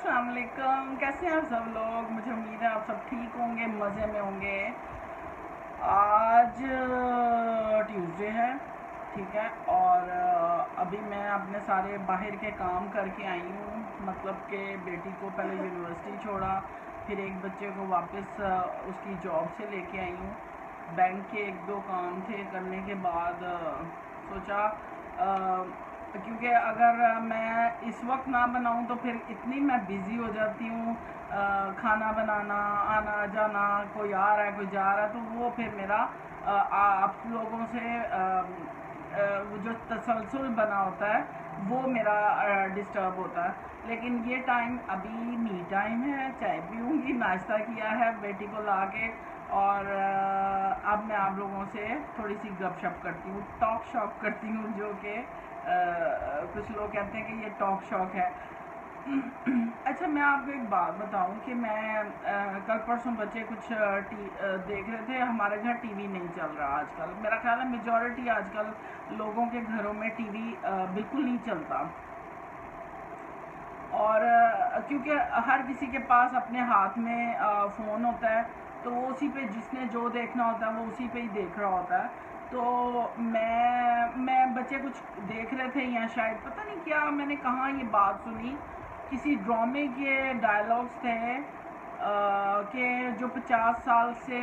السلام علیکم، کیسے ہیں آپ سب لوگ؟ مجھے امید ہے آپ سب ٹھیک ہوں گے، مزے میں ہوں گے۔ آج ٹیوزڈے ہے، ٹھیک ہے، اور ابھی میں اپنے سارے باہر کے کام کر کے آئی ہوں، مطلب کہ بیٹی کو پہلے یونیورسٹی چھوڑا، پھر ایک بچے کو واپس اس کی جاب سے لے کے آئی ہوں۔ بینک کے ایک دو کام تھے، کرنے کے بعد سوچا کیونکہ اگر میں اس وقت نہ بناؤں تو پھر اتنی میں بزی ہو جاتی ہوں، کھانا بنانا، آنا جانا، کوئی آ رہا ہے کوئی جا رہا ہے، تو وہ پھر میرا آپ لوگوں سے وہ جو تسلسل بنا ہوتا ہے وہ میرا ڈسٹرب ہوتا ہے۔ لیکن یہ ٹائم ابھی می ٹائم ہے، چائے پیوں گی، ناشتہ کیا ہے بیٹی کو لا کے، اور اب میں آپ لوگوں سے تھوڑی سی گپ شپ کرتی ہوں، ٹاک شاپ کرتی ہوں، جو کہ کچھ لوگ کہتے ہیں کہ یہ ٹاک شاک ہے۔ اچھا، میں آپ کو ایک بات بتاؤں کہ میں کل پرسوں بچے کچھ دیکھ رہے تھے، ہمارے گھر ٹی وی نہیں چل رہا آج کل، میرا خیال ہے میجورٹی آج کل لوگوں کے گھروں میں ٹی وی بالکل نہیں چلتا، اور کیونکہ ہر کسی کے پاس اپنے ہاتھ میں فون ہوتا ہے، تو وہ اسی پہ جس نے جو دیکھنا ہوتا ہے وہ اسی پہ ہی دیکھ رہا ہوتا ہے۔ تو میں بچے کچھ دیکھ رہے تھے، یا شاید پتہ نہیں کیا، میں نے کہاں یہ بات سنی، کسی ڈرامے کے ڈائلاگس تھے کہ جو 50 سال سے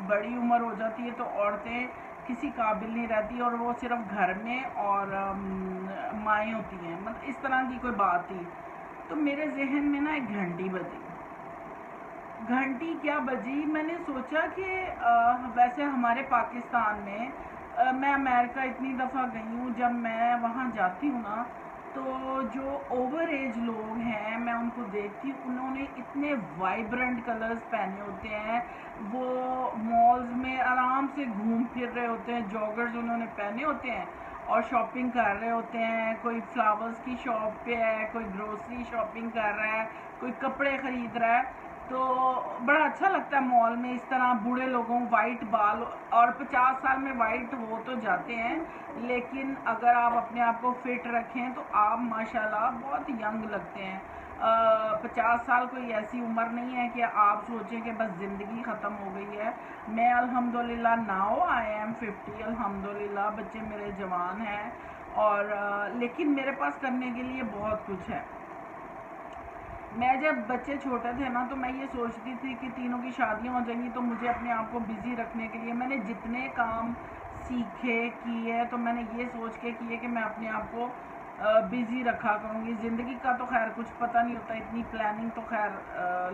بڑی عمر ہو جاتی ہے تو عورتیں کسی قابل نہیں رہتی، اور وہ صرف گھر میں اور مائیں ہوتی ہیں، مطلب اس طرح کی کوئی بات تھی۔ تو میرے ذہن میں نا ایک گھنٹی بجی، گھنٹی کیا بجی، میں نے سوچا کہ ویسے ہمارے پاکستان میں میں امریکہ اتنی دفعہ گئی ہوں، جب میں وہاں جاتی ہوں نا تو جو اوور ایج لوگ ہیں میں ان کو دیکھتی ہوں، انہوں نے اتنے وائبرنٹ کلرز پہنے ہوتے ہیں، وہ مالز میں آرام سے گھوم پھر رہے ہوتے ہیں، جاگرز انہوں نے پہنے ہوتے ہیں اور شاپنگ کر رہے ہوتے ہیں، کوئی فلاورز کی شاپ پہ ہے، کوئی گروسری شاپنگ کر رہا ہے، کوئی کپڑے خرید رہا ہے، تو بڑا اچھا لگتا ہے مال میں اس طرح بوڑھے لوگوں، وائٹ بال، اور 50 سال میں وائٹ ہو تو جاتے ہیں، لیکن اگر آپ اپنے آپ کو فٹ رکھیں تو آپ ماشاءاللہ بہت ینگ لگتے ہیں۔ 50 سال کوئی ایسی عمر نہیں ہے کہ آپ سوچیں کہ بس زندگی ختم ہو گئی ہے۔ میں الحمدللہ ناؤ آئی ایم 50، الحمدللہ بچے میرے جوان ہیں، اور لیکن میرے پاس کرنے کے لیے بہت کچھ ہے۔ میں جب بچے چھوٹے تھے نا تو میں یہ سوچتی تھی کہ تینوں کی شادیاں ہو جائیں گی تو مجھے اپنے آپ کو بزی رکھنے کے لیے میں نے جتنے کام سیکھے کیے، تو میں نے یہ سوچ کے کیے کہ میں اپنے آپ کو بزی رکھا کروں گی۔ زندگی کا تو خیر کچھ پتہ نہیں ہوتا، اتنی پلاننگ تو خیر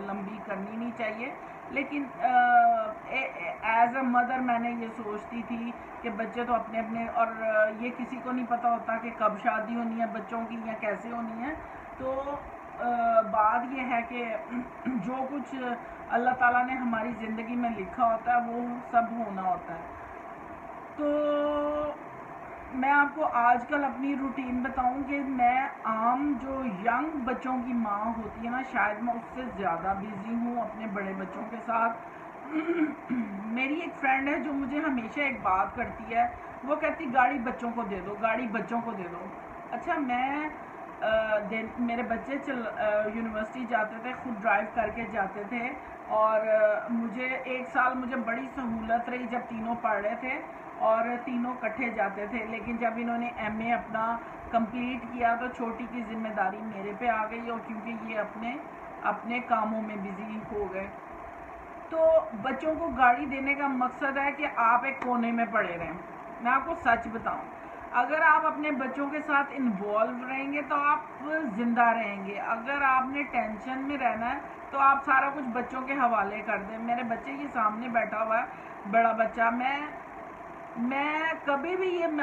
لمبی کرنی نہیں چاہیے، لیکن ایز اے مدر میں نے یہ سوچتی تھی کہ بچے تو اپنے اپنے، اور یہ کسی کو نہیں پتہ ہوتا کہ کب شادی ہونی ہے بچوں کی یا کیسے ہونی ہے، تو بات یہ ہے کہ جو کچھ اللہ تعالیٰ نے ہماری زندگی میں لکھا ہوتا ہے وہ سب ہونا ہوتا ہے۔ تو میں آپ کو آج کل اپنی روٹین بتاؤں کہ میں عام جو ینگ بچوں کی ماں ہوتی ہے نا، شاید میں اس سے زیادہ بزی ہوں اپنے بڑے بچوں کے ساتھ۔ میری ایک فرینڈ ہے جو مجھے ہمیشہ ایک بات کرتی ہے، وہ کہتی گاڑی بچوں کو دے دو، گاڑی بچوں کو دے دو۔ اچھا، میں میرے بچے یونیورسٹی جاتے تھے، خود ڈرائیو کر کے جاتے تھے، اور مجھے ایک سال مجھے بڑی سہولت رہی جب تینوں پڑھ رہے تھے اور تینوں کٹھے جاتے تھے، لیکن جب انہوں نے ایم اے اپنا کمپلیٹ کیا تو چھوٹی کی ذمہ داری میرے پہ آ گئی، اور کیونکہ یہ اپنے کاموں میں بزی ہو گئے، تو بچوں کو گاڑی دینے کا مقصد ہے کہ آپ ایک کونے میں پڑے رہیں۔ میں آپ کو سچ بتاؤں، اگر آپ اپنے بچوں کے ساتھ انوالو رہیں گے تو آپ زندہ رہیں گے، اگر آپ نے ٹینشن میں رہنا ہے تو آپ سارا کچھ بچوں کے حوالے کر دیں۔ میرے بچے کے سامنے بیٹھا ہوا ہے بڑا بچہ، میں کبھی بھی یہ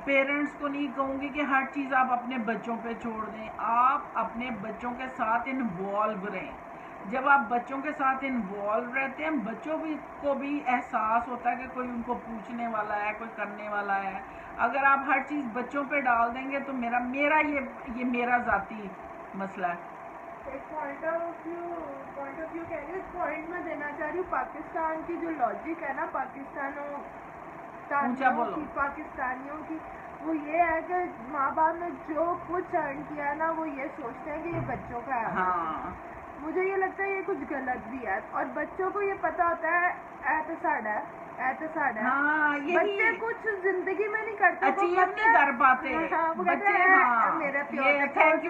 پیرنٹس کو نہیں کہوں گی کہ ہر چیز آپ اپنے بچوں پہ چھوڑ دیں، آپ اپنے بچوں کے ساتھ انوالو رہیں۔ جب آپ بچوں کے ساتھ انوالو رہتے ہیں، بچوں کو بھی احساس ہوتا ہے کہ کوئی ان کو پوچھنے والا ہے، کوئی کرنے والا ہے۔ اگر آپ ہر چیز بچوں پہ ڈال دیں گے تو یہ میرا ذاتی مسئلہ ہے۔ ایک پوائنٹ آف ویو کہہ رہی ہوں، اس پوائنٹ میں دینا چاہ رہی ہوں، پاکستان کی جو لاجک ہے نا، اونچا بولو۔ پاکستانیوں کی وہ یہ ہے کہ ماں باپ نے جو کچھ ارن کیا ہے نا وہ یہ سوچتے ہیں کہ یہ بچوں کا ہے. ہاں مجھے یہ لگتا ہے یہ کچھ غلط بھی ہے, اور بچوں کو یہ پتا ہوتا ہے احتساب ہے. ہاں بچے کچھ زندگی میں نہیں کرتے, اچیو نہیں کر پاتے بچے. ہاں میرے پیو یہ تھینک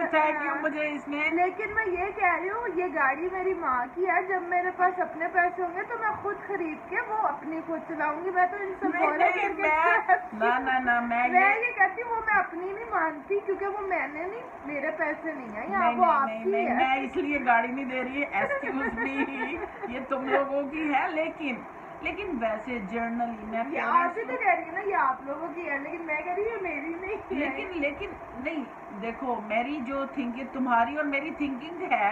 یو مجھے اس میں. لیکن میں یہ کہہ رہی ہوں یہ گاڑی میری ماں کی ہے, جب میرے پاس اپنے پیسے ہوں گے تو میں خود خرید کے وہ اپنی خود چلاؤں گی. میں تو ان سے نہ میں یہ کہتی ہوں وہ میں اپنی نہیں مانتی, کیونکہ وہ میں نے نہیں, میرے پیسے نہیں ہیں یا وہ آپ کی ہے. میں اس لیے گاڑی نہیں دے رہی, ایکسکیوز می, یہ تم لوگوں کی ہے. لیکن ویسے جرنلی میں آپ بھی تو کہہ رہی ہے نا یہ آپ لوگوں کی ہے, لیکن میں کہہ رہی ہوں میری نہیں. لیکن نہیں دیکھو, میری جو تھنکنگ تمہاری اور میری تھنکنگ ہے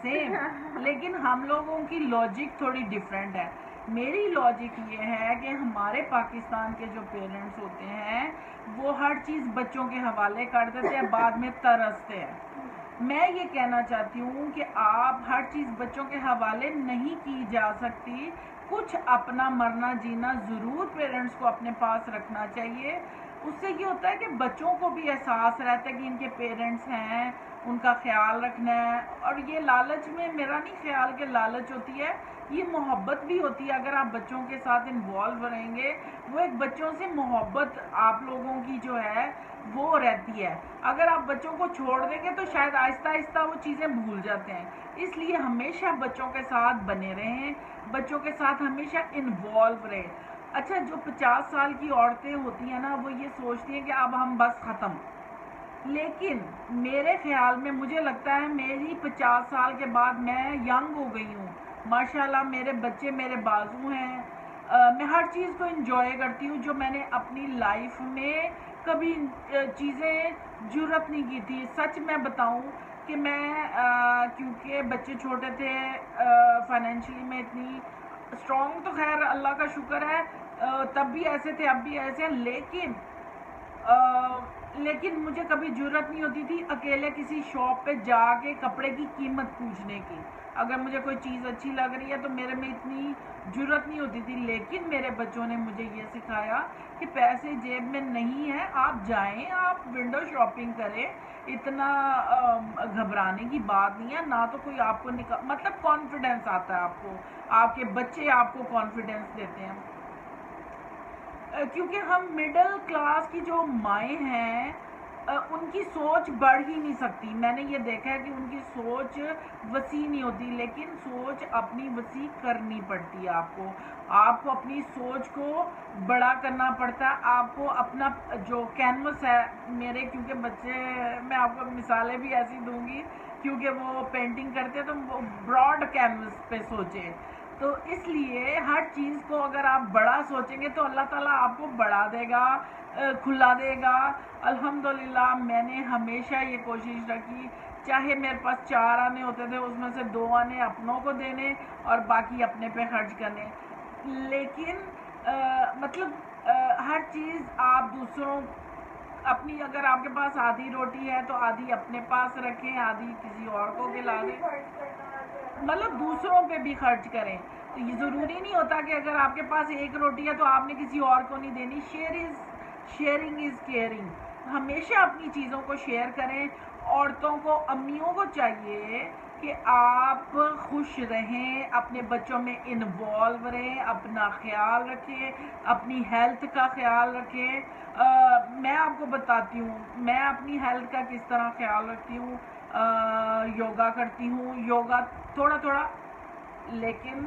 سیم, لیکن ہم لوگوں کی لاجک تھوڑی ڈفرینٹ ہے. میری لاجک یہ ہے کہ ہمارے پاکستان کے جو پیرنٹس ہوتے ہیں وہ ہر چیز بچوں کے حوالے کر دیتے ہیں, بعد میں ترستے ہیں. میں یہ کہنا چاہتی ہوں کہ آپ ہر چیز بچوں کے حوالے نہیں کی جا سکتی. کچھ اپنا مرنا جینا ضرور پیرنٹس کو اپنے پاس رکھنا چاہیے. اس سے یہ ہوتا ہے کہ بچوں کو بھی احساس رہتا ہے کہ ان کے پیرنٹس ہیں, ان کا خیال رکھنا ہے. اور یہ لالچ میں میرا نہیں خیال کہ لالچ ہوتی ہے, یہ محبت بھی ہوتی ہے. اگر آپ بچوں کے ساتھ انوالو رہیں گے, وہ ایک بچوں سے محبت آپ لوگوں کی جو ہے وہ رہتی ہے. اگر آپ بچوں کو چھوڑ دیں گے تو شاید آہستہ آہستہ وہ چیزیں بھول جاتے ہیں. اس لیے ہمیشہ بچوں کے ساتھ بنے رہیں, بچوں کے ساتھ ہمیشہ انوالو رہیں. اچھا, جو 50 سال کی عورتیں ہوتی ہیں نا وہ یہ سوچتی ہیں کہ اب ہم بس ختم, لیکن میرے خیال میں مجھے لگتا ہے میری 50 سال کے بعد میں ینگ ہو گئی ہوں. ماشاءاللہ میرے بچے میرے بازو ہیں, میں ہر چیز کو انجوائے کرتی ہوں جو میں نے اپنی لائف میں کبھی چیزیں جرت نہیں کی تھی. سچ میں بتاؤں کہ میں کیونکہ بچے چھوٹے تھے, فائنینشلی میں اتنی اسٹرانگ تو خیر اللہ کا شکر ہے, تب بھی ایسے تھے اب بھی ایسے ہیں, لیکن مجھے کبھی جرت نہیں ہوتی تھی اکیلے کسی شاپ پہ جا کے کپڑے کی قیمت پوچھنے کی. اگر مجھے کوئی چیز اچھی لگ رہی ہے تو میرے میں اتنی جرت نہیں ہوتی تھی. لیکن میرے بچوں نے مجھے یہ سکھایا کہ پیسے جیب میں نہیں ہیں, آپ جائیں, آپ ونڈو شاپنگ کریں, اتنا گھبرانے کی بات نہیں ہے. نہ تو کوئی آپ کو مطلب کانفیڈنس آتا ہے آپ کو, آپ کے بچے آپ کو کانفیڈنس دیتے ہیں. کیونکہ ہم مڈل کلاس کی جو مائیں ہیں ان کی سوچ بڑھ ہی نہیں سکتی. میں نے یہ دیکھا ہے کہ ان کی سوچ وسیع نہیں ہوتی, لیکن سوچ اپنی وسیع کرنی پڑتی ہے. آپ کو اپنی سوچ کو بڑا کرنا پڑتا ہے. آپ کو اپنا جو کینوس ہے, میرے کیونکہ بچے, میں آپ کو مثالیں بھی ایسی دوں گی کیونکہ وہ پینٹنگ کرتے ہیں تو وہ براڈ کینوس پہ سوچیں. تو اس لیے ہر چیز کو اگر آپ بڑا سوچیں گے تو اللہ تعالیٰ آپ کو بڑھا دے گا, کھلا دے گا. الحمدللہ میں نے ہمیشہ یہ کوشش رکھی, چاہے میرے پاس 4 آنے ہوتے تھے اس میں سے 2 آنے اپنوں کو دینے اور باقی اپنے پہ خرچ کرنے. لیکن مطلب ہر چیز آپ دوسروں اپنی, اگر آپ کے پاس آدھی روٹی ہے تو آدھی اپنے پاس رکھیں, آدھی کسی اور کو کھلا دیں, مطلب دوسروں پہ بھی خرچ کریں. تو یہ ضروری نہیں ہوتا کہ اگر آپ کے پاس 1 روٹی ہے تو آپ نے کسی اور کو نہیں دینی. Sharing is caring. ہمیشہ اپنی چیزوں کو شیئر کریں. عورتوں کو, امیوں کو چاہیے کہ آپ خوش رہیں, اپنے بچوں میں انوالو رہیں, اپنا خیال رکھیں, اپنی ہیلتھ کا خیال رکھیں. میں آپ کو بتاتی ہوں میں اپنی ہیلتھ کا کس طرح خیال رکھتی ہوں. یوگا کرتی ہوں, یوگا تھوڑا تھوڑا لیکن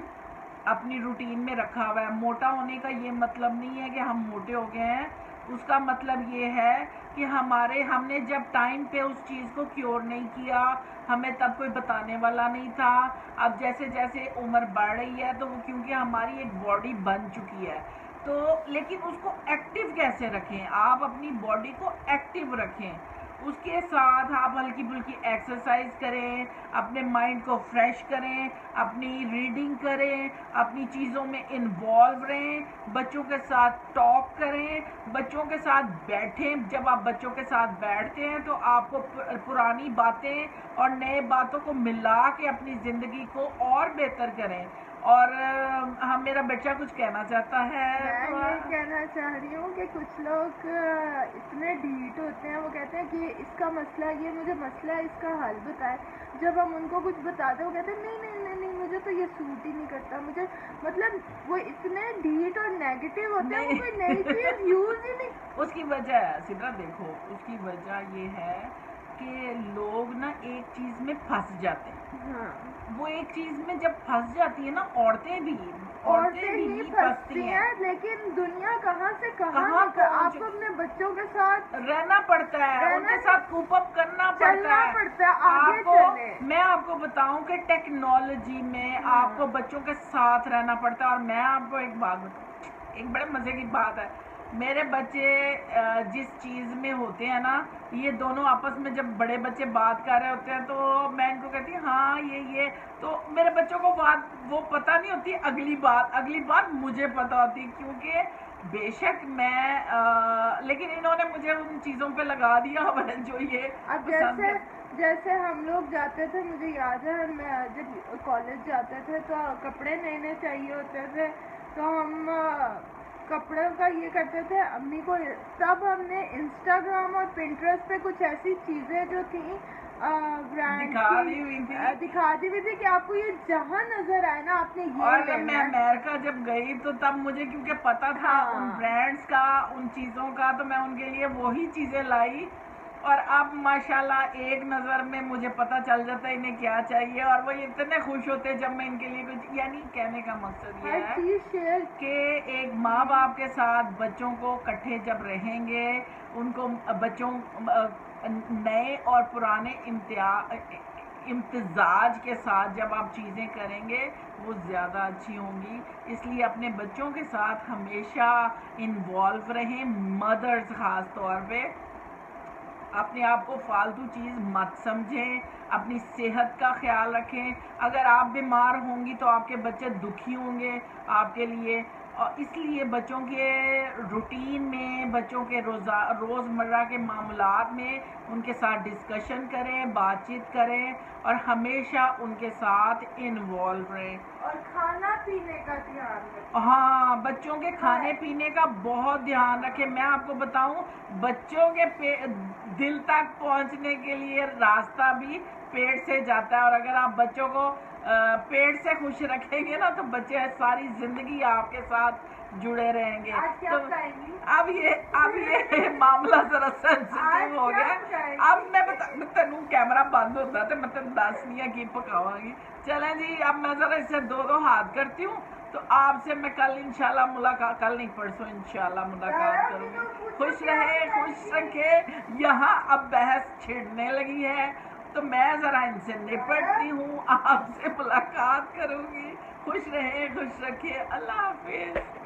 اپنی روٹین میں رکھا ہوا ہے. موٹا ہونے کا یہ مطلب نہیں ہے کہ ہم موٹے ہو گئے ہیں, اس کا مطلب یہ ہے کہ ہم نے جب ٹائم پہ اس چیز کو کیور نہیں کیا, ہمیں تب کوئی بتانے والا نہیں تھا. اب جیسے جیسے عمر بڑھ رہی ہے تو وہ کیونکہ ہماری ایک باڈی بن چکی ہے تو, لیکن اس کو ایکٹیو کیسے رکھیں, آپ اپنی باڈی کو ایکٹیو رکھیں. اس کے ساتھ آپ ہلکی پھلکی ایکسرسائز کریں, اپنے مائنڈ کو فریش کریں, اپنی ریڈنگ کریں, اپنی چیزوں میں انوالو رہیں, بچوں کے ساتھ ٹاک کریں, بچوں کے ساتھ بیٹھیں. جب آپ بچوں کے ساتھ بیٹھتے ہیں تو آپ کو پرانی باتیں اور نئے باتوں کو ملا کے اپنی زندگی کو اور بہتر کریں. اور ہم میرا بچہ کچھ کہنا چاہتا ہے میں یہ کہنا چاہ رہی ہوں کہ کچھ لوگ اتنے ڈھیٹ ہوتے ہیں، وہ کہتے ہیں کہ اس کا مسئلہ یہ، مجھے مسئلہ ہے، اس کا حل بتائے. جب ہم ان کو کچھ بتاتے وہ کہتے ہیں نہیں نہیں نہیں نہیں مجھے تو یہ سوٹ ہی نہیں کرتا، مجھے مطلب وہ اتنے ڈھیٹ اور نیگیٹو ہوتے ہیں، وہ کوئی نئی چیز یوز ہی نہیں. اس کی وجہ ہے سدرا، دیکھو اس کی وجہ یہ ہے کہ لوگ نا ایک چیز میں پھنس جاتے ہیں. ہاں وہ ایک چیز میں جب پھنس جاتی ہے نا، عورتیں بھی ہی پھنستی ہیں، لیکن دنیا کہاں سے کہاں آپ کو اپنے بچوں کے ساتھ رہنا پڑتا ہے، ان کے ساتھ کوپ اپ کرنا پڑتا ہے. آگے چلے. میں آپ کو بتاؤں کہ ٹیکنالوجی میں آپ کو بچوں کے ساتھ رہنا پڑتا ہے. اور میں آپ کو ایک بات بتاؤں، ایک بڑے مزے کی بات ہے، میرے بچے جس چیز میں ہوتے ہیں نا، یہ دونوں آپس میں جب بڑے بچے بات کر رہے ہوتے ہیں تو میں ان کو کہتی ہوں ہاں یہ تو میرے بچوں کو بات وہ پتہ نہیں ہوتی، اگلی بات مجھے پتہ ہوتی، کیونکہ بے شک میں لیکن انہوں نے مجھے ان چیزوں پہ لگا دیا جو یہ اب جیسے ہم لوگ جاتے تھے، مجھے یاد ہے میں جب کالج جاتے تھے تو کپڑے نئے نئے چاہیے ہوتے تھے، تو ہم کپڑوں کا یہ کرتے تھے امی کو. تب ہم نے انسٹاگرام اور پنٹریسٹ پہ کچھ ایسی چیزیں جو تھیں برانڈ دکھا دی ہوئی تھی کہ آپ کو یہ جہاں نظر آئے نا آپ نے یہ. اور جب میں امریکہ جب گئی تو تب مجھے کیونکہ پتا تھا ان برانڈس کا، ان چیزوں کا، تو میں ان کے لیے وہی چیزیں لائی. اور اب ماشاءاللہ ایک نظر میں مجھے پتا چل جاتا ہے انہیں کیا چاہیے، اور وہ اتنے خوش ہوتے جب میں ان کے لیے کچھ. یعنی کہنے کا مقصد یہ ہے کہ ایک ماں باپ کے ساتھ بچوں کو کٹھے جب رہیں گے، ان کو بچوں نئے اور پرانے امتزاج کے ساتھ جب آپ چیزیں کریں گے وہ زیادہ اچھی ہوں گی. اس لیے اپنے بچوں کے ساتھ ہمیشہ انوالو رہیں، مدرز خاص طور پہ. اپنے آپ کو فالتو چیز مت سمجھیں، اپنی صحت کا خیال رکھیں. اگر آپ بیمار ہوں گی تو آپ کے بچے دکھی ہوں گے آپ کے لیے. اور اس لیے بچوں کے روٹین میں، بچوں کے روزمرہ کے معاملات میں ان کے ساتھ ڈسکشن کریں، بات چیت کریں، اور ہمیشہ ان کے ساتھ انوالو رہیں. اور کھانا پینے کا دھیان رکھیں. ہاں، بچوں کے کھانے پینے کا بہت دھیان رکھیں. میں آپ کو بتاؤں، بچوں کے دل تک پہنچنے کے لیے راستہ بھی پیٹ سے جاتا ہے. اور اگر آپ بچوں کو پیٹ سے خوش رکھیں گے نا تو بچے ساری زندگی آپ کے ساتھ جڑے رہیں گے. تو اب یہ معاملہ ذرا سینسیٹیو ہو گیا. اب میں تینوں کیمرہ بند ہوتا تو میں تینوں دس نہیں کی پکاواں گی. چلیں جی، اب میں ذرا اس سے دو ہاتھ کرتی ہوں. تو آپ سے میں کل انشاءاللہ ملاقات، کل نہیں پرسوں انشاءاللہ ملاقات کروں گی. خوش رہے، خوش رکھے. یہاں اب بحث چھڑنے لگی ہے تو میں ذرا ان سے نپٹتی ہوں، آپ سے ملاقات کروں گی. خوش رہے، خوش رکھے. اللہ حافظ.